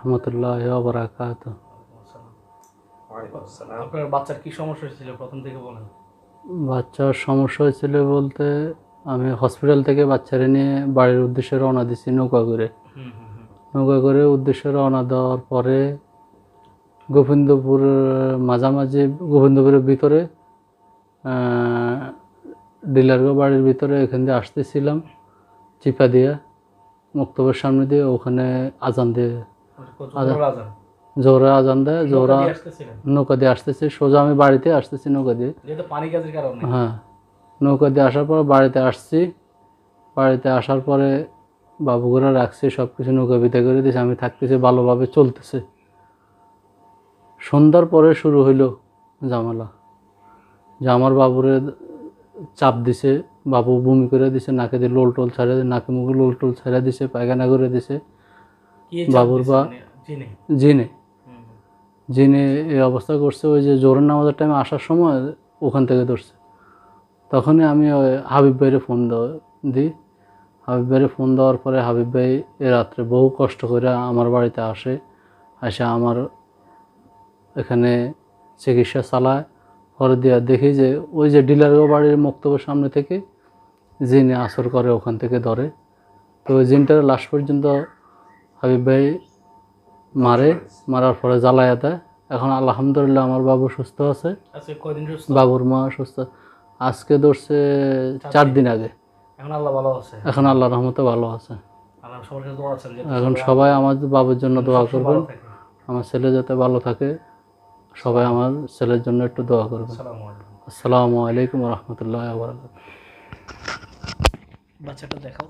রহমতুল্লাহি ওয়া বারাকাতুহু। আপনার বাচ্চার কি সমস্যা ছিল প্রথম থেকে বলেন। বাচ্চার সমস্যা হয়েছিল বলতে, আমি হসপিটাল থেকে বাচ্চারা নিয়ে বাড়ির উদ্দেশ্যে রওনা দিছি নৌকা করে। নৌকা করে উদ্দেশ্যে রওনা দেওয়ার পরে গোবিন্দপুর মাঝামাঝি গোবিন্দপুরের ভিতরে ডিলারগো বাড়ির ভিতরে এখান দিয়ে আসতেছিলাম চিপা দিয়ে মক্তবের সামনে দিয়ে, ওখানে আজান দিয়ে জোরে আজান দেয়, জোরা নৌকা দিয়ে আসতেছে সোজা, আমি বাড়িতে আসতেছি নৌকা দিয়ে। হ্যাঁ, নৌকা দিয়ে আসার পর বাড়িতে আসছি। বাড়িতে আসার পরে বাবুগুলো রাখছি, সব কিছু নৌকা বিদা করে দিয়েছে, আমি থাকতেছি, ভালোভাবে চলতেছে। সন্ধ্যার পরে শুরু হইলো ঝামেলা, যে আমার বাবুরে চাপ দিছে, বাবু বমি করে দিছে, নাকে দিয়ে লোল টোল ছাড়া, নাকে মুখে লোল টোল ছাড়া দিছে, পায়খানা করে দিছে বাবুর বা জিনে জিনে এই অবস্থা করছে। ওই যে জোরের নামাজের টাইমে আসার সময় ওখান থেকে ধরছে। তখনই আমি ওই হাবিব ভাইয়ের ফোন দিই। হাবিব ভাইয়ের ফোন দেওয়ার পরে হাবিব ভাই এ রাত্রে বহু কষ্ট করে আমার বাড়িতে আসে, আমার এখানে চিকিৎসা চালায়। পরে দিয়ে দেখি যে ওই যে ডিলারগো বাড়ির মক্তবের সামনে থেকে জিনে আসর করে, ওখান থেকে ধরে। তো ওই জিনটার লাশ পর্যন্ত হাবিব ভাই মারার পরে জ্বালায়া দেয়। এখন আলহামদুলিল্লাহ আমার বাবু সুস্থ আছে, বাবুর মা সুস্থ। আজকে ধরছে 4 দিন আগে। এখন আল্লাহ রহমতে ভালো আছে। এখন সবাই আমার বাবুর জন্য দোয়া করবেন, আমার ছেলে যাতে ভালো থাকে। সবাই আমার ছেলের জন্য একটু দোয়া করবেন। আসসালামু আলাইকুম রহমতুল্লাহি ওয়া বারাকাতুহু। বাচ্চাটা দেখাও,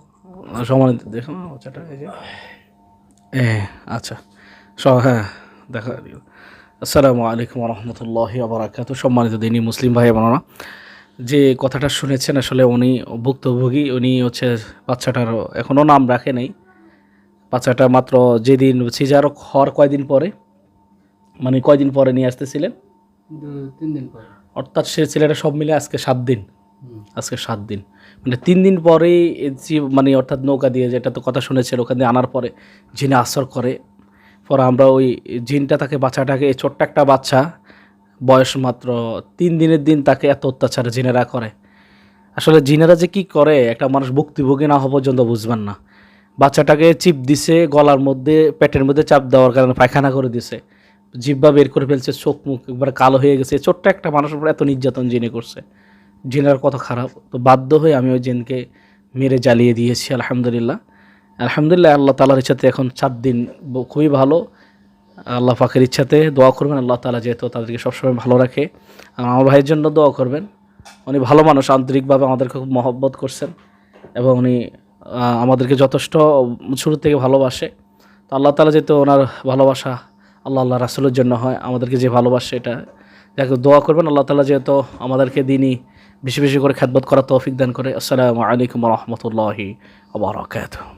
সম্মানিত দেখো বাচ্চাটা, এই যে আচ্ছা হ্যাঁ দেখা। আসসালামু আলাইকুম রহমতুল্লাহি ওয়া বারাকাতুহু। সম্মানিত দিনী মুসলিম ভাই বোনেরা, যে কথাটা শুনেছেন আসলে উনি ভুক্তভোগী। উনি হচ্ছে বাচ্চাটার এখনও নাম রাখে নাই। বাচ্চাটা মাত্র যেদিন সিজার হওয়ার কয়দিন পরে, মানে কয়দিন পরে নিয়ে আসতেছিলেন? 3 দিন পরে। অর্থাৎ সে ছেলেটা সব মিলে আজকে 7 দিন। আজকে 7 দিন, মানে 3 দিন পরেই মানে অর্থাৎ নৌকা দিয়ে, যেটা তো কথা শুনেছেন, ওখান দিয়ে আনার পরে জিনে আসর করে। পরে আমরা ওই জিনটা তাকে, বাচ্চাটাকে, ছোট্ট একটা বাচ্চা, বয়স মাত্র 3 দিনের দিন, তাকে এত অত্যাচার জিনেরা করে। আসলে জিনেরা যে কি করে একটা মানুষ ভুক্তভোগী না হওয়া পর্যন্ত বুঝবেন না। বাচ্চাটাকে চিপ দিছে গলার মধ্যে, পেটের মধ্যে চাপ দেওয়ার কারণে পায়খানা করে দিছে, জিহ্বা বের করে ফেলছে, চোখ মুখ একবারে কালো হয়ে গেছে। ছোট্ট একটা মানুষের উপর এত নির্যাতন জিনে করছে। জিনের কত খারাপ। তো বাধ্য হয়ে আমি ওই জিনকে মেরে জ্বালিয়ে দিয়েছি। আলহামদুলিল্লাহ আল্লাহ তাআলার ইচ্ছাতে এখন 4 দিন খুবই ভালো। আল্লাহ পাকের ইচ্ছাতে দোয়া করবেন, আল্লাহ তাআলা যেহেতু তাদেরকে সবসময় ভালো রাখে। আমার ভাইয়ের জন্য দোয়া করবেন। উনি ভালো মানুষ, আন্তরিকভাবে আমাদেরকে খুব মহব্বত করছেন এবং উনি আমাদেরকে যথেষ্ট শুরু থেকে ভালোবাসে। তো আল্লাহ তাআলা যেহেতু ওনার ভালোবাসা আল্লাহ রাসূলের জন্য হয়, আমাদেরকে যে ভালোবাসে, এটা যাকে দোয়া করবেন আল্লাহ তাআলা যেহেতু আমাদেরকে দিনই বেশি বেশি করে খেদমত করার তৌফিক দান করে। আসসালামু আলাইকুম ওয়া রাহমাতুল্লাহি ওয়া বারাকাতুহু।